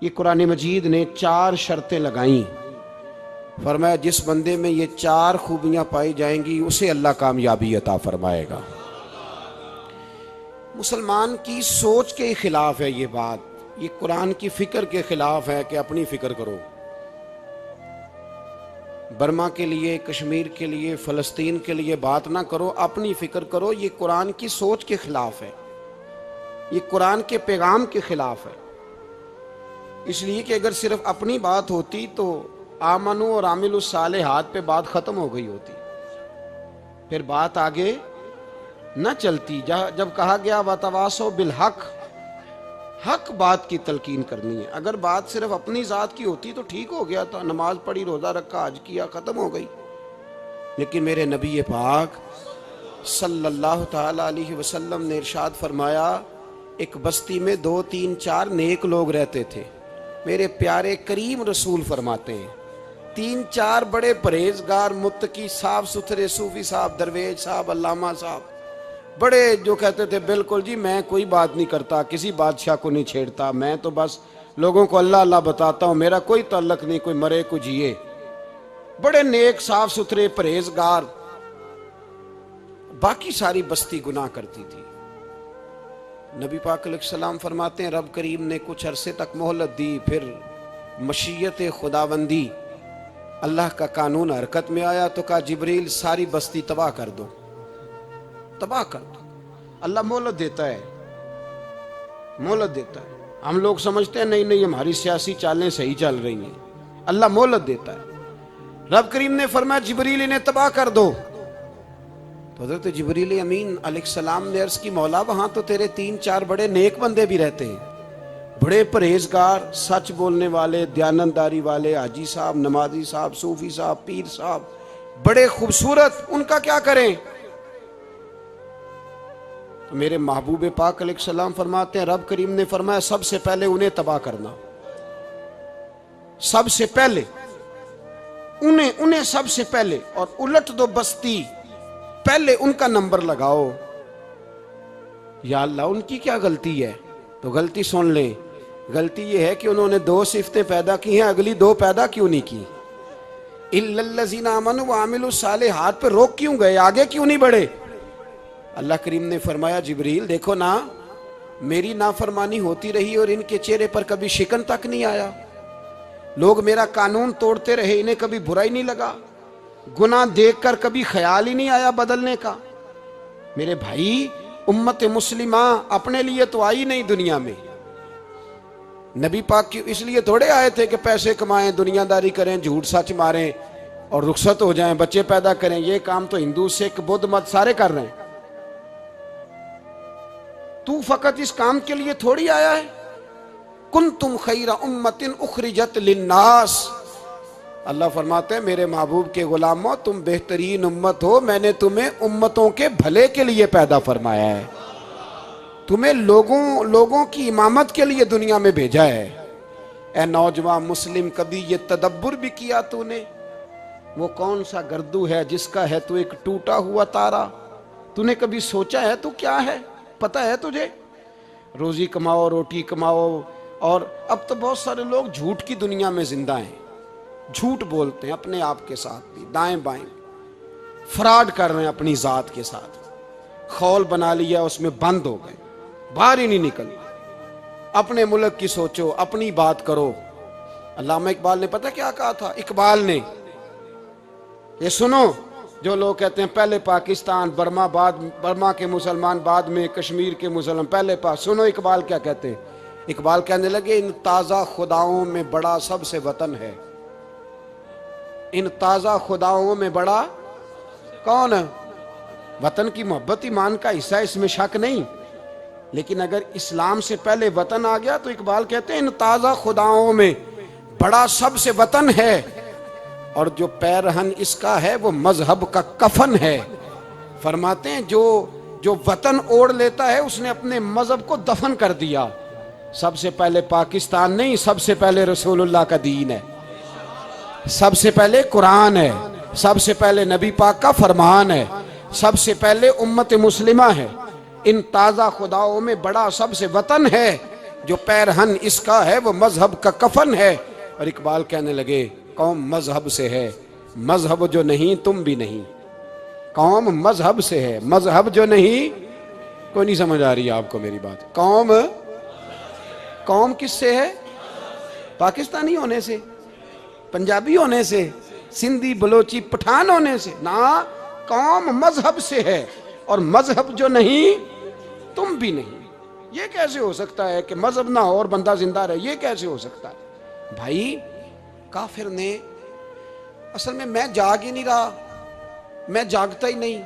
یہ قرآن مجید نے 4 شرطیں لگائیں، فرمایا جس بندے میں یہ 4 خوبیاں پائی جائیں گی اسے اللہ کامیابی عطا فرمائے گا۔ مسلمان کی سوچ کے خلاف ہے یہ بات، یہ قرآن کی فکر کے خلاف ہے کہ اپنی فکر کرو، برما کے لیے، کشمیر کے لیے، فلسطین کے لیے بات نہ کرو، اپنی فکر کرو۔ یہ قرآن کی سوچ کے خلاف ہے، یہ قرآن کے پیغام کے خلاف ہے۔ اس لیے کہ اگر صرف اپنی بات ہوتی تو آمنو اور عامل الصالحات پہ بات ختم ہو گئی ہوتی، پھر بات آگے نہ چلتی۔ جب کہا گیا وَتَوَاصَوْا بِالْحَقِّ، حق بات کی تلقین کرنی ہے۔ اگر بات صرف اپنی ذات کی ہوتی تو ٹھیک ہو گیا تھا، نماز پڑھی، روزہ رکھا، حج کیا، ختم ہو گئی۔ لیکن میرے نبی پاک صلی اللہ تعالی علیہ وسلم نے ارشاد فرمایا، ایک بستی میں 2 3 4 نیک لوگ رہتے تھے۔ میرے پیارے کریم رسول فرماتے ہیں 3 4 بڑے پرہیزگار، متقی، صاف ستھرے صوفی صاحب، درویش صاحب، علامہ صاحب، بڑے جو کہتے تھے بالکل جی میں کوئی بات نہیں کرتا، کسی بادشاہ کو نہیں چھیڑتا، میں تو بس لوگوں کو اللہ اللہ بتاتا ہوں، میرا کوئی تعلق نہیں، کوئی مرے کوئی جیے، بڑے نیک صاف ستھرے پرہیزگار۔ باقی ساری بستی گناہ کرتی تھی۔ نبی پاک علیہ السلام فرماتے ہیں رب کریم نے کچھ عرصے تک مہلت دی، پھر مشیت خداوندی، اللہ کا قانون حرکت میں آیا تو کہا جبریل ساری بستی تباہ کر دو، تباہ کر دو۔ اللہ مہلت دیتا ہے، مہلت دیتا ہے۔ ہم لوگ سمجھتے ہیں نہیں ہماری سیاسی چالیں صحیح چل رہی ہیں، اللہ مہلت دیتا ہے۔ رب کریم نے فرمایا جبریل انہیں تباہ کر دو، تو حضرت جبریل امین علیہ السلام نے عرض کی مولا وہاں تو تیرے 3 4 بڑے نیک بندے بھی رہتے ہیں، بڑے پرہیزگار، سچ بولنے والے، دیانتداری والے، حاجی صاحب، نمازی صاحب، صوفی صاحب، پیر صاحب، بڑے خوبصورت، ان کا کیا کریں؟ تو میرے محبوب پاک علیہ السلام فرماتے ہیں رب کریم نے فرمایا سب سے پہلے انہیں تباہ کرنا، سب سے پہلے انہیں سب سے پہلے، اور الٹ دو بستی، پہلے ان کا نمبر لگاؤ۔ یا اللہ ان کی کیا غلطی ہے؟ تو غلطی سن لیں، غلطی یہ ہے کہ انہوں نے 2 صفتیں پیدا کی ہیں، اگلی 2 پیدا کیوں نہیں کی؟ اِلَّا الَّذِينَ آمَنُوا وَعَمِلُوا الصَّالِحَاتِ پہ روک کیوں گئے، آگے کیوں نہیں بڑھے؟ اللہ کریم نے فرمایا جبریل دیکھو نا، میری نافرمانی ہوتی رہی اور ان کے چہرے پر کبھی شکن تک نہیں آیا، لوگ میرا قانون توڑتے رہے، انہیں کبھی برا ہی نہیں لگا، گناہ دیکھ کر کبھی خیال ہی نہیں آیا بدلنے کا۔ میرے بھائی امت مسلمہ اپنے لیے تو آئی نہیں دنیا میں، نبی پاک کی اس لیے تھوڑے آئے تھے کہ پیسے کمائیں، دنیا داری کریں، جھوٹ سچ ماریں اور رخصت ہو جائیں، بچے پیدا کریں۔ یہ کام تو ہندو، سکھ، بدھ مت سارے کر رہے ہیں، تو فقط اس کام کے لیے تھوڑی آیا ہے۔ کنتم خیر امت اخرجت للناس، اللہ فرماتے ہیں میرے محبوب کے غلاموں تم بہترین امت ہو، میں نے تمہیں امتوں کے بھلے کے لیے پیدا فرمایا ہے، تمہیں لوگوں کی امامت کے لیے دنیا میں بھیجا ہے۔ اے نوجوان مسلم کبھی یہ تدبر بھی کیا تو نے، وہ کون سا گردو ہے جس کا ہے تو ایک ٹوٹا ہوا تارا؟ تو نے کبھی سوچا ہے تو کیا ہے؟ پتہ ہے تجھے؟ روزی کماؤ، روٹی کماؤ، اور اب تو بہت سارے لوگ جھوٹ کی دنیا میں زندہ ہیں، جھوٹ بولتے ہیں اپنے آپ کے ساتھ بھی، دائیں بائیں فراڈ کر رہے ہیں اپنی ذات کے ساتھ، خول بنا لیا اس میں بند ہو گئے، باہر ہی نہیں نکل۔ اپنے ملک کی سوچو، اپنی بات کرو۔ علامہ اقبال نے پتہ کیا کہا تھا؟ اقبال نے، یہ سنو جو لوگ کہتے ہیں پہلے پاکستان، برما کے مسلمان بعد میں، کشمیر کے مسلمان پہلے سنو اقبال کیا کہتے ہیں۔ اقبال کہنے لگے ان تازہ خداؤں میں بڑا سب سے وطن ہے، ان تازہ خداؤں میں بڑا کون ہے؟ وطن کی محبت ایمان کا حصہ، اس میں شک نہیں، لیکن اگر اسلام سے پہلے وطن آ گیا تو اقبال کہتے ہیں ان تازہ خداؤں میں بڑا سب سے وطن ہے، اور جو پیرہن اس کا ہے وہ مذہب کا کفن ہے۔ فرماتے ہیں جو وطن اوڑھ لیتا ہے اس نے اپنے مذہب کو دفن کر دیا۔ سب سے پہلے پاکستان نہیں، سب سے پہلے رسول اللہ کا دین ہے، سب سے پہلے قرآن ہے، سب سے پہلے نبی پاک کا فرمان ہے، سب سے پہلے امت مسلمہ ہے۔ ان تازہ خداؤں میں بڑا سب سے وطن ہے، جو پیرہن اس کا ہے وہ مذہب کا کفن ہے. اور اقبال کہنے لگے قوم مذہب سے ہے، مذہب جو نہیں تم بھی نہیں. قوم مذہب سے ہے، مذہب جو نہیں. کوئی نہیں سمجھ آ رہی آپ کو میری بات؟ قوم کس سے ہے؟ پاکستانی ہونے سے، پنجابی ہونے سے، سندھی بلوچی پٹھان ہونے سے نہ. قوم مذہب سے ہے، اور مذہب جو نہیں تم بھی نہیں. یہ کیسے ہو سکتا ہے کہ مذہب نہ ہو اور بندہ زندہ رہے؟ یہ کیسے ہو سکتا ہے بھائی؟ کافر نے اصل میں جاگ ہی نہیں رہا، میں جاگتا ہی نہیں.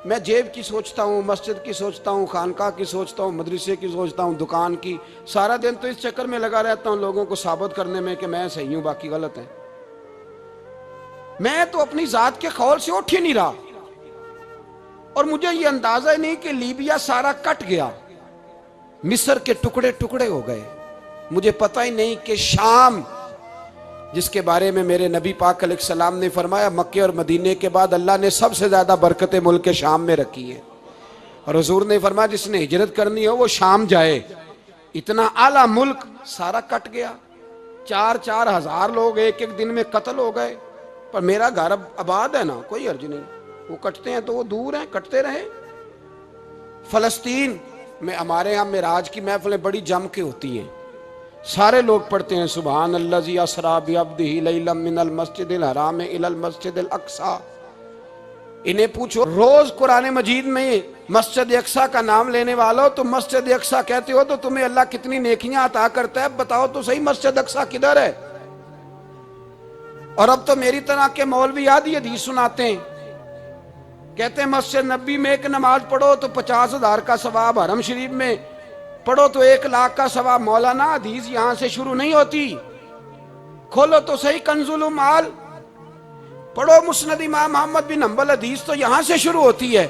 میں جیب کی سوچتا ہوں، مسجد کی سوچتا ہوں، خانقاہ کی سوچتا ہوں، مدرسے کی سوچتا ہوں، دکان کی. سارا دن تو اس چکر میں لگا رہتا ہوں لوگوں کو ثابت کرنے میں کہ میں صحیح ہوں باقی غلط ہیں. میں تو اپنی ذات کے خول سے اٹھ ہی نہیں رہا. اور مجھے یہ اندازہ ہی نہیں کہ لیبیا سارا کٹ گیا، مصر کے ٹکڑے ٹکڑے ہو گئے. مجھے پتہ ہی نہیں کہ شام، جس کے بارے میں میرے نبی پاک علیہ السلام نے فرمایا مکے اور مدینے کے بعد اللہ نے سب سے زیادہ برکتیں ملک شام میں رکھی ہیں. اور حضور نے فرمایا جس نے ہجرت کرنی ہو وہ شام جائے. اتنا اعلیٰ ملک سارا کٹ گیا. 4,000 ہزار لوگ ایک دن میں قتل ہو گئے. پر میرا گھر اب آباد ہے نا، کوئی حرج نہیں. وہ کٹتے ہیں تو وہ دور ہیں، کٹتے رہے. فلسطین میں ہمارے ہاں معراج کی محفلیں بڑی جم کے ہوتی ہیں. سارے لوگ پڑھتے ہیں سبحان الذی اسریٰ بعبدہ لیلا من المسجد الحرام الی المسجد الاقصی. انہیں پوچھو روز قرآن مجید میں مسجد اقصی کا نام لینے والوں تو مسجد اقصی کہتے ہو تو تمہیں اللہ کتنی نیکیاں عطا کرتا ہے. بتاؤ تو صحیح مسجد اقصی کدھر ہے؟ اور اب تو میری طرح کے مولوی آدھی حدیث سناتے ہیں، کہتے ہیں مسجد نبی میں ایک نماز پڑھو تو 50,000 کا ثواب، حرم شریف میں پڑھو تو 1,00,000 کا ثواب. مولانا حدیث یہاں سے شروع نہیں ہوتی. کھولو تو صحیح کنز المال، پڑھو مسند امام محمد بن حنبل، حدیث تو یہاں سے شروع ہوتی ہے.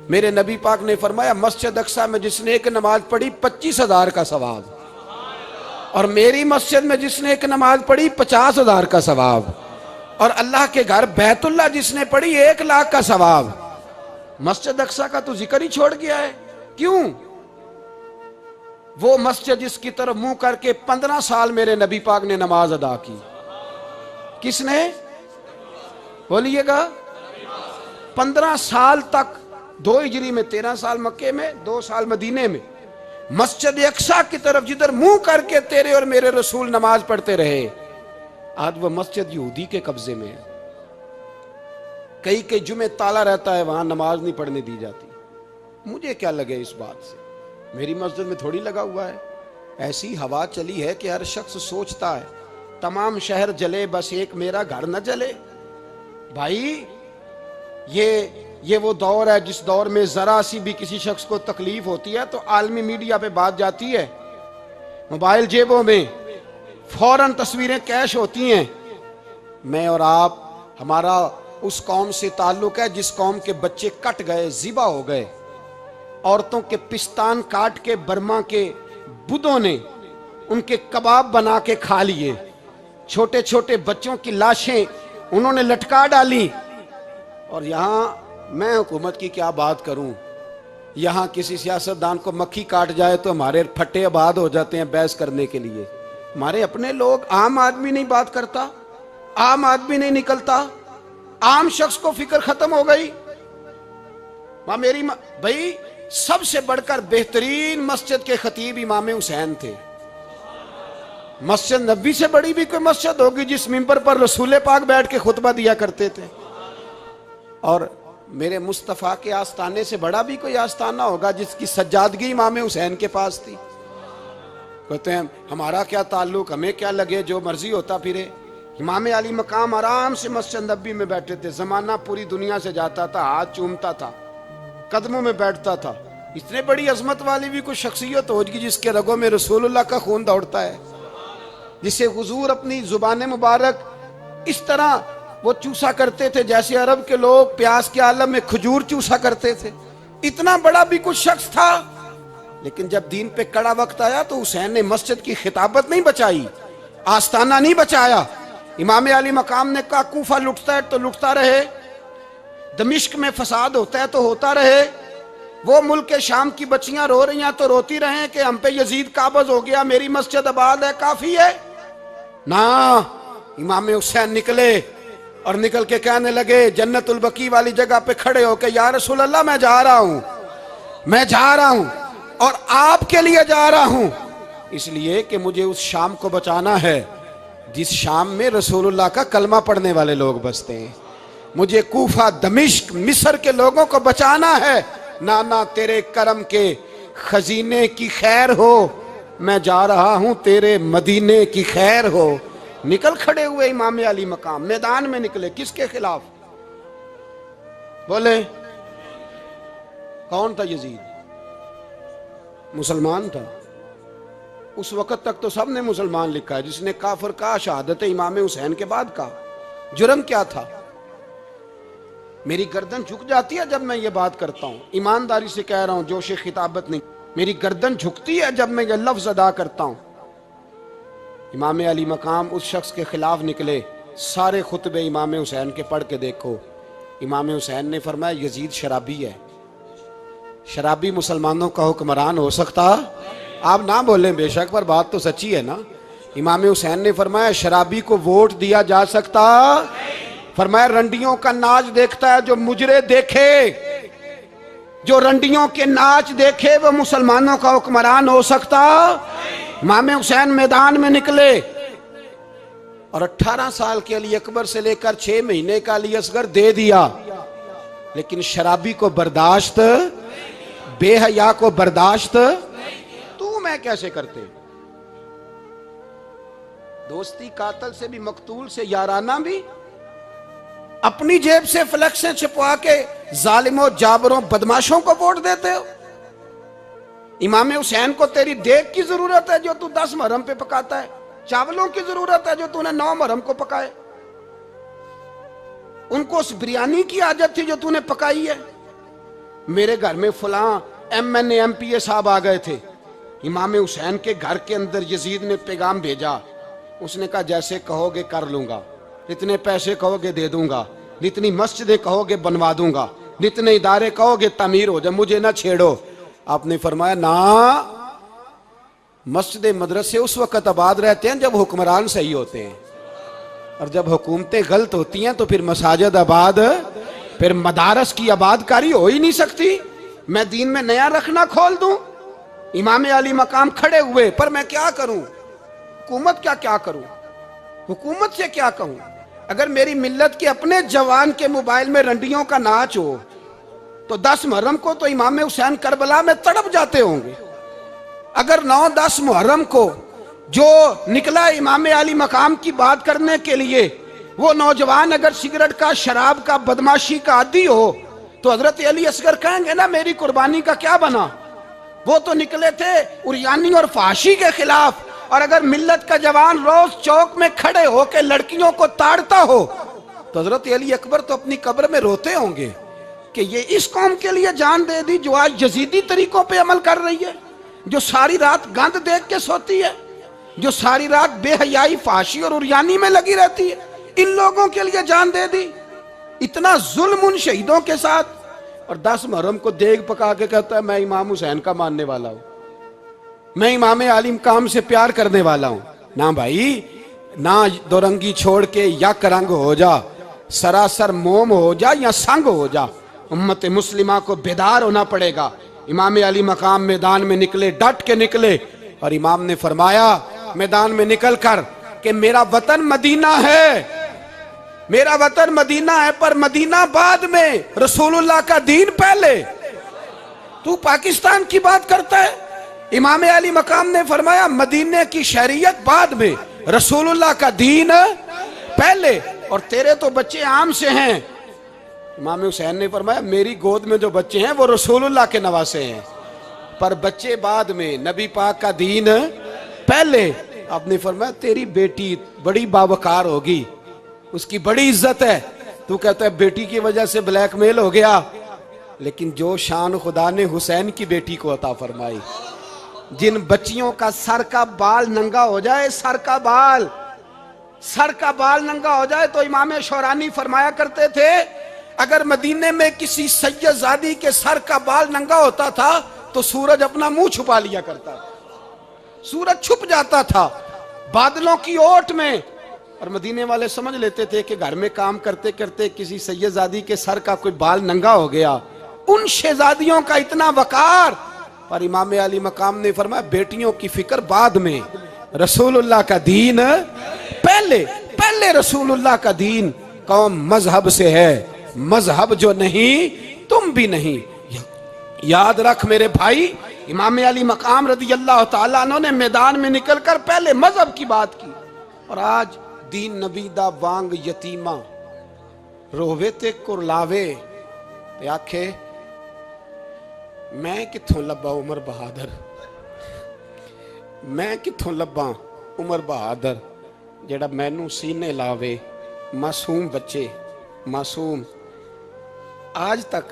میرے نبی پاک نے فرمایا مسجد اقصی میں جس نے ایک نماز پڑھی 25,000 کا ثواب، اور میری مسجد میں جس نے ایک نماز پڑھی 50,000 کا ثواب، اور اللہ کے گھر بیت اللہ جس نے پڑھی 1,00,000 کا ثواب. مسجد اقصی کا تو ذکر ہی چھوڑ گیا ہے. کیوں؟ وہ مسجد جس کی طرف منہ کر کے 15 سال میرے نبی پاک نے نماز ادا کی. کس نے؟ بولیے گا. 15 سال تک، 2 ہجری میں 13 سال مکے میں، 2 سال مدینے میں، مسجد اقصی کی طرف جدھر منہ کر کے تیرے اور میرے رسول نماز پڑھتے رہے. آج وہ مسجد یہودی کے قبضے میں ہے. کئی جمعے تالا رہتا ہے، وہاں نماز نہیں پڑھنے دی جاتی. مجھے کیا لگے اس بات سے؟ میری مسجد میں تھوڑی لگا ہوا ہے. ایسی ہوا چلی ہے کہ ہر شخص سوچتا ہے تمام شہر جلے بس ایک میرا گھر نہ جلے. بھائی یہ وہ دور ہے جس دور میں ذرا سی بھی کسی شخص کو تکلیف ہوتی ہے تو عالمی میڈیا پہ بات جاتی ہے، موبائل جیبوں میں فوراً تصویریں کیش ہوتی ہیں. میں اور آپ، ہمارا اس قوم سے تعلق ہے جس قوم کے بچے کٹ گئے، ذبح ہو گئے. عورتوں کے پستان کاٹ کے برما کے بدھوں نے ان کے کباب بنا کے کھا لیے. چھوٹے چھوٹے بچوں کی لاشیں انہوں نے لٹکا ڈالی. اور یہاں میں حکومت کی کیا بات کروں، یہاں کسی سیاستدان کو مکھی کاٹ جائے تو ہمارے پھٹے آباد ہو جاتے ہیں بحث کرنے کے لیے. ہمارے اپنے لوگ، عام آدمی نہیں بات کرتا، عام آدمی نہیں نکلتا، عام شخص کو فکر ختم ہو گئی. بھائی سب سے بڑھ کر بہترین مسجد کے خطیب امام حسین تھے. مسجد نبی سے بڑی بھی کوئی مسجد ہوگی جس ممبر پر رسول پاک بیٹھ کے خطبہ دیا کرتے تھے؟ اور میرے مصطفیٰ کے آستانے سے بڑا بھی کوئی آستانہ ہوگا جس کی سجادگی امام حسین کے پاس تھی؟ کہتے ہیں ہمارا کیا تعلق، ہمیں کیا لگے، جو مرضی ہوتا پھرے. امام علی مقام آرام سے مسجد نبی میں بیٹھے تھے. زمانہ پوری دنیا سے جاتا تھا، ہاتھ چومتا تھا، قدموں میں بیٹھتا تھا. اتنے بڑی عظمت والی بھی کوئی شخصیت ہوگی جس کے رگوں میں رسول اللہ کا خون دوڑتا ہے، جسے حضور اپنی زبان مبارک اس طرح وہ چوسا کرتے تھے جیسے عرب کے لوگ پیاس کے عالم میں کھجور چوسا کرتے تھے. اتنا بڑا بھی کچھ شخص تھا. لیکن جب دین پہ کڑا وقت آیا تو حسین نے مسجد کی خطابت نہیں بچائی، آستانہ نہیں بچایا. امام علی مقام نے کہا کوفہ لٹتا ہے تو لٹتا رہے، دمشق میں فساد ہوتا ہے تو ہوتا رہے، وہ ملک شام کی بچیاں رو رہی ہیں تو روتی رہیں کہ ہم پہ یزید قابض ہو گیا، میری مسجد آباد ہے، کافی ہے؟ نا، امام حسین نکلے اور نکل کے کہنے لگے جنت البقیع والی جگہ پہ کھڑے ہو کہ یا رسول اللہ میں جا رہا ہوں اور آپ کے لیے جا رہا ہوں، اس لیے کہ مجھے اس شام کو بچانا ہے جس شام میں رسول اللہ کا کلمہ پڑھنے والے لوگ بستے ہیں، مجھے کوفہ، دمشق، مصر کے لوگوں کو بچانا ہے، نانا تیرے کرم کے خزینے کی خیر ہو، میں جا رہا ہوں تیرے مدینے کی خیر ہو۔ نکل کھڑے ہوئے امام علی مقام، میدان میں نکلے، کس کے خلاف؟ بولے کون تھا یزید؟ مسلمان تھا۔ اس وقت تک تو سب نے مسلمان لکھا ہے، جس نے کافر کہا شہادت امام حسین کے بعد کہا۔ جرم کیا تھا؟ میری گردن جھک جاتی ہے جب میں یہ بات کرتا ہوں، ایمانداری سے کہہ رہا ہوں، جوش خطابت نہیں، میری گردن جھکتی ہے جب میں یہ لفظ ادا کرتا ہوں۔ امام علی مقام اس شخص کے خلاف نکلے، سارے خطبے امام حسین کے پڑھ کے دیکھو، امام حسین نے فرمایا یزید شرابی ہے۔ شرابی مسلمانوں کا حکمران ہو سکتا؟ آپ نہ بولیں بے شک، پر بات تو سچی ہے نا۔ امام حسین نے فرمایا شرابی کو ووٹ دیا جا سکتا؟ فرمایا رنڈیوں کا ناچ دیکھتا ہے جو مجرے دیکھے، جو رنڈیوں کے ناچ دیکھے وہ مسلمانوں کا حکمران ہو سکتا؟ امام حسین میدان میں نکلے اور 18 سال کے علی اکبر سے لے کر 6 مہینے کا علی اصغر دے دیا، لیکن شرابی کو برداشت، بے حیا کو برداشت تو میں کیسے کرتے؟ دوستی قاتل سے بھی، مقتول سے یارانہ بھی، اپنی جیب سے فلیکسیں چھپوا کے ظالموں، جابروں، بدماشوں کو ووٹ دیتے ہو۔ امام حسین کو تیری دیگ کی ضرورت ہے جو تو 10 محرم پہ پکاتا ہے، چاولوں کی ضرورت ہے جو تو نے 9 محرم کو پکائے، ان کو اس بریانی کی عادت تھی جو تو نے پکائی ہے۔ میرے گھر میں فلاں MNA MPA صاحب آ گئے تھے، امام حسین کے گھر کے اندر یزید نے پیغام بھیجا، اس نے کہا جیسے کہو گے کر لوں گا، جتنے پیسے کہو گے دے دوں گا، جتنی مسجدیں کہو گے بنوا دوں گا، جتنے ادارے کہو گے تعمیر ہو جائے، مجھے نہ چھیڑو۔ آپ نے فرمایا نا، مسجد مدرسے اس وقت آباد رہتے ہیں جب حکمران صحیح ہوتے ہیں، اور جب حکومتیں غلط ہوتی ہیں تو پھر مساجد آباد، پھر مدارس کی آباد کاری ہو ہی نہیں سکتی۔ میں دین میں نیا رکھنا کھول دوں؟ امام علی مقام کھڑے ہوئے، پر میں کیا کروں؟ حکومت کیا کروں؟ حکومت سے کیا کہوں؟ اگر میری ملت کے اپنے جوان کے موبائل میں رنڈیوں کا ناچ ہو تو 10 محرم کو تو امام حسین کربلا میں تڑپ جاتے ہوں گے۔ اگر 9-10 محرم کو جو نکلا امام علی مقام کی بات کرنے کے لیے، وہ نوجوان اگر سگریٹ کا، شراب کا، بدماشی کا عادی ہو تو حضرت علی اصغر کہیں گے نا میری قربانی کا کیا بنا؟ وہ تو نکلے تھے عریانی اور فحاشی کے خلاف، اور اگر ملت کا جوان روز چوک میں کھڑے ہو کے لڑکیوں کو تاڑتا ہو تو حضرت علی اکبر تو اپنی قبر میں روتے ہوں گے کہ یہ اس قوم کے لیے جان دے دی جو آج یزیدی طریقوں پہ عمل کر رہی ہے، جو ساری رات گند دیکھ کے سوتی ہے، جو ساری رات بے حیائی، فحاشی اور عریانی میں لگی رہتی ہے، ان لوگوں کے لیے جان دے دی۔ اتنا ظلم ان شہیدوں کے ساتھ، اور 10 محرم کو دیگ پکا کے کہتا ہے میں امام حسین کا ماننے والا ہوں، میں امام علی مقام سے پیار کرنے والا ہوں۔ نہ بھائی، نہ دو رنگی چھوڑ کے یک رنگ ہو جا، سراسر موم ہو جا یا سنگ ہو جا، امت مسلمہ کو بیدار ہونا پڑے گا۔ امام علی مقام میدان میں نکلے، ڈٹ کے نکلے، اور امام نے فرمایا میدان میں نکل کر کہ میرا وطن مدینہ ہے، میرا وطن مدینہ ہے، پر مدینہ بعد میں، رسول اللہ کا دین پہلے۔ تو پاکستان کی بات کرتا ہے؟ امام علی مقام نے فرمایا مدینہ کی شریعت بعد میں، رسول اللہ کا دین پہلے، اور تیرے تو بچے عام سے ہیں۔ امام حسین نے فرمایا میری گود میں جو بچے ہیں وہ رسول اللہ کے نواسے ہیں، پر بچے بعد میں، نبی پاک کا دین پہلے۔ آپ نے فرمایا تیری بیٹی بڑی باوقار ہوگی، اس کی بڑی عزت ہے، تو کہتا ہے بیٹی کی وجہ سے بلیک میل ہو گیا، لیکن جو شان خدا نے حسین کی بیٹی کو عطا فرمائی، جن بچیوں کا سر کا بال ننگا ہو جائے، سر کا بال ننگا ہو جائے تو امام شورانی فرمایا کرتے تھے اگر مدینے میں کسی سیدزادی کے سر کا بال ننگا ہوتا تھا تو سورج اپنا منہ چھپا لیا کرتا تھا، سورج چھپ جاتا تھا بادلوں کی اوٹ میں، اور مدینے والے سمجھ لیتے تھے کہ گھر میں کام کرتے کرتے کسی سیدزادی کے سر کا کوئی بال ننگا ہو گیا۔ ان شہزادیوں کا اتنا وقار، پر امام علی مقام نے فرمایا بیٹیوں کی فکر بعد میں، رسول اللہ کا دین پہلے رسول اللہ کا دین۔ قوم مذہب سے ہے، مذہب جو نہیں تم بھی نہیں۔ یاد رکھ میرے بھائی، امام علی مقام رضی اللہ تعالیٰ عنہ نے میدان میں نکل کر پہلے مذہب کی بات کی، اور آج دین نبی دا وانگ یتیمہ رووے تے کرلاوے تے آکھے میں کتھوں لبا عمر بہادر، میں کتھوں لبا عمر بہادر جیڑا مینوں سینے لاوے، معصوم بچے معصوم۔ آج تک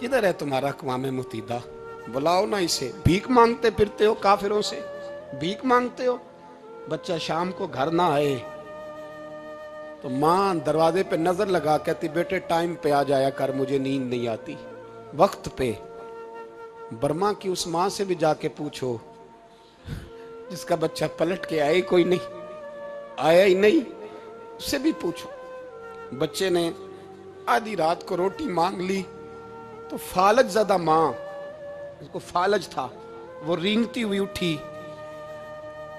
کدھر ہے تمہارا اقوام متحدہ؟ بلاؤ نا اسے۔ بھیک مانگتے پھرتے ہو کافروں سے، بھیک مانگتے ہو۔ بچہ شام کو گھر نہ آئے تو ماں دروازے پہ نظر لگا کہتی بیٹے ٹائم پہ آ جایا کر، مجھے نیند نہیں آتی، وقت پہ۔ برما کی اس ماں سے بھی جا کے پوچھو جس کا بچہ پلٹ کے آئے کوئی نہیں، آیا ہی نہیں، اس سے بھی پوچھو۔ بچے نے آدھی رات کو روٹی مانگ لی تو فالج زدہ ماں، اس کو فالج تھا، وہ رینگتی ہوئی اٹھی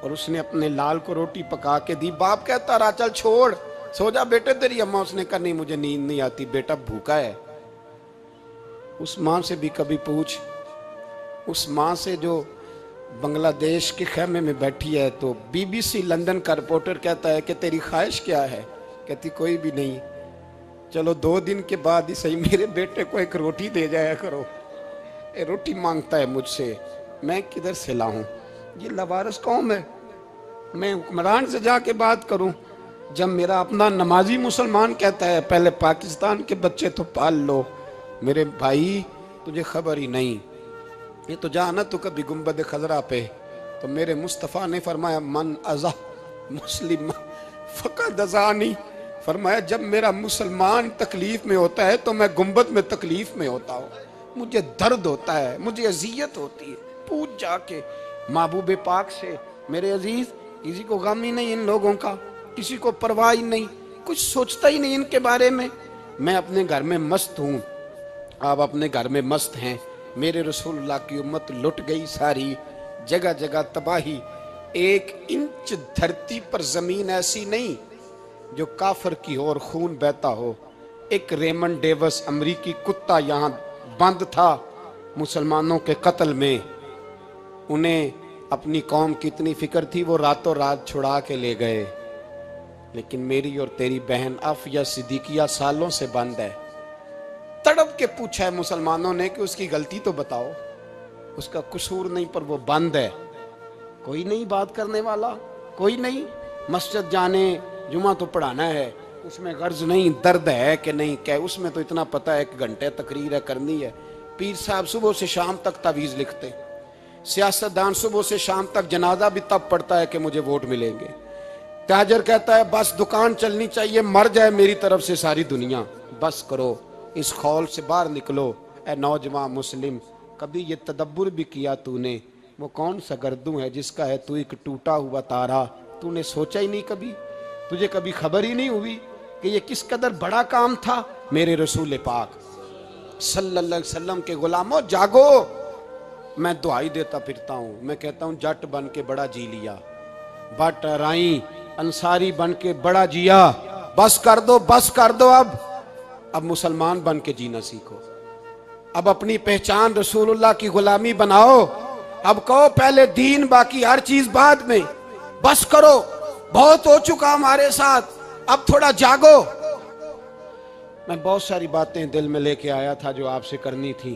اور اس نے اپنے لال کو روٹی پکا کے دی۔ باپ کہتا رہا چل چھوڑ سو جا بیٹے تیری اماں، اس نے کہا نہیں مجھے نیند نہیں آتی، بیٹا بھوکا ہے۔ اس ماں سے بھی کبھی پوچھ، اس ماں سے جو بنگلہ دیش کے خیمے میں بیٹھی ہے، تو بی بی سی لندن کا رپورٹر کہتا ہے کہ تیری خواہش کیا ہے؟ کہتی کوئی بھی نہیں، چلو 2 دن کے بعد ہی صحیح میرے بیٹے کو ایک روٹی دے جایا کرو، روٹی مانگتا ہے مجھ سے، میں کدھر سے لاؤں؟ یہ لوارث قوم ہے، میں حکمران سے جا کے بات کروں؟ جب میرا اپنا نمازی مسلمان کہتا ہے پہلے پاکستان کے بچے تو پال لو، میرے بھائی تجھے خبر ہی نہیں۔ یہ تو جانا تو کبھی گنبد خضرا پہ، تو میرے مصطفیٰ نے فرمایا من ازا مسلم فقد ازانی، فرمایا جب میرا مسلمان تکلیف میں ہوتا ہے تو میں گنبد میں تکلیف میں ہوتا ہوں، مجھے درد ہوتا ہے، مجھے اذیت ہوتی ہے۔ پوچھ جا کے محبوب پاک سے، میرے عزیز کسی کو غم ہی نہیں ان لوگوں کا، کسی کو پرواہ ہی نہیں، کچھ سوچتا ہی نہیں ان کے بارے میں۔ میں اپنے گھر میں مست ہوں، آپ اپنے گھر میں مست ہیں۔ میرے رسول اللہ کی امت لٹ گئی ساری، جگہ جگہ تباہی۔ 1 انچ دھرتی پر زمین ایسی نہیں جو کافر کی ہو اور خون بہتا ہو۔ ایک ریمن ڈیوس امریکی کتا یہاں بند تھا مسلمانوں کے قتل میں، انہیں اپنی قوم کی اتنی فکر تھی وہ راتوں رات چھڑا کے لے گئے، لیکن میری اور تیری بہن عافیہ صدیقیہ سالوں سے بند ہے۔ تڑپ کے پوچھا ہے مسلمانوں نے کہ اس کی غلطی تو بتاؤ، اس کا قصور نہیں پر وہ بند ہے، کوئی نہیں بات کرنے والا، کوئی نہیں۔ مسجد جانے جمعہ تو پڑھانا ہے، اس میں غرض نہیں درد ہے کہ نہیں کہ اس میں تو اتنا پتہ ہے 1 گھنٹے تقریر ہے کرنی ہے۔ پیر صاحب صبح سے شام تک تعویذ لکھتے، سیاستدان صبح سے شام تک جنازہ بھی تب پڑتا ہے کہ مجھے ووٹ ملیں گے۔ تاجر کہتا ہے بس دکان چلنی چاہیے، مر جائے میری طرف سے ساری دنیا۔ بس کرو، اس خول سے باہر نکلو۔ اے نوجوان مسلم، کبھی یہ تدبر بھی کیا تو نے وہ کون سا گردوں ہے جس کا ہے تو ایک ٹوٹا ہوا تارا؟ تو نے سوچا ہی نہیں کبھی، تجھے کبھی خبر ہی نہیں ہوئی کہ یہ کس قدر بڑا کام تھا؟ میرے رسول پاک صلی اللہ علیہ وسلم کے غلاموں جاگو۔ میں دعائی دیتا پھرتا ہوں، میں کہتا ہوں جٹ بن کے بڑا جی لیا، بٹ رائیں انصاری بن کے بڑا جیا، بس کر دو بس کر دو۔ اب مسلمان بن کے جینا سیکھو، اب اپنی پہچان رسول اللہ کی غلامی بناؤ۔ اب کہو پہلے دین باقی ہر چیز بعد میں، بس کرو، بہت ہو چکا ہمارے ساتھ، اب تھوڑا جاگو۔ میں بہت ساری باتیں دل میں لے کے آیا تھا جو آپ سے کرنی تھی،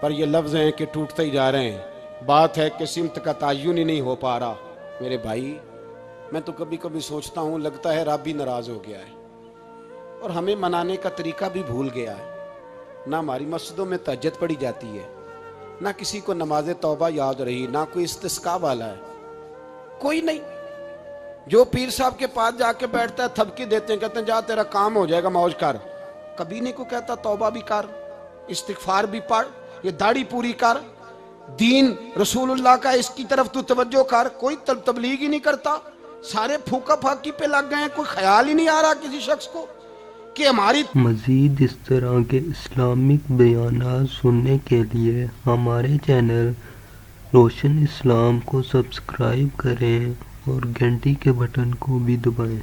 پر یہ لفظ ہیں کہ ٹوٹتے ہی جا رہے ہیں، بات ہے کہ سمت کا تعین ہی نہیں ہو پا رہا۔ میرے بھائی میں تو کبھی کبھی سوچتا ہوں لگتا ہے رب بھی ناراض ہو گیا ہے اور ہمیں منانے کا طریقہ بھی بھول گیا ہے۔ نہ ہماری مسجدوں میں تہجد پڑھی جاتی ہے، نہ کسی کو نماز توبہ یاد رہی، نہ کوئی استسقاء والا ہے، کوئی نہیں۔ جو پیر صاحب کے پاس جا کے بیٹھتا ہے تھپکی دیتے ہیں، کہتے ہیں جا تیرا کام ہو جائے گا، موج کر، کبھی نہیں کو کہتا توبہ بھی کر، استغفار بھی پڑھ، یہ داڑھی پوری کر، دین رسول اللہ کا اس کی طرف تو توجہ کر. کوئی تبلیغ ہی نہیں کرتا، سارے پھوکا پھاکی پہ لگ گئے ہیں. کوئی خیال ہی نہیں آ رہا کسی شخص کو کہ ہماری. مزید اس طرح کے اسلامک بیانات سننے کے لیے ہمارے چینل روشن اسلام کو سبسکرائب کریں اور گھنٹی کے بٹن کو بھی دبائیں.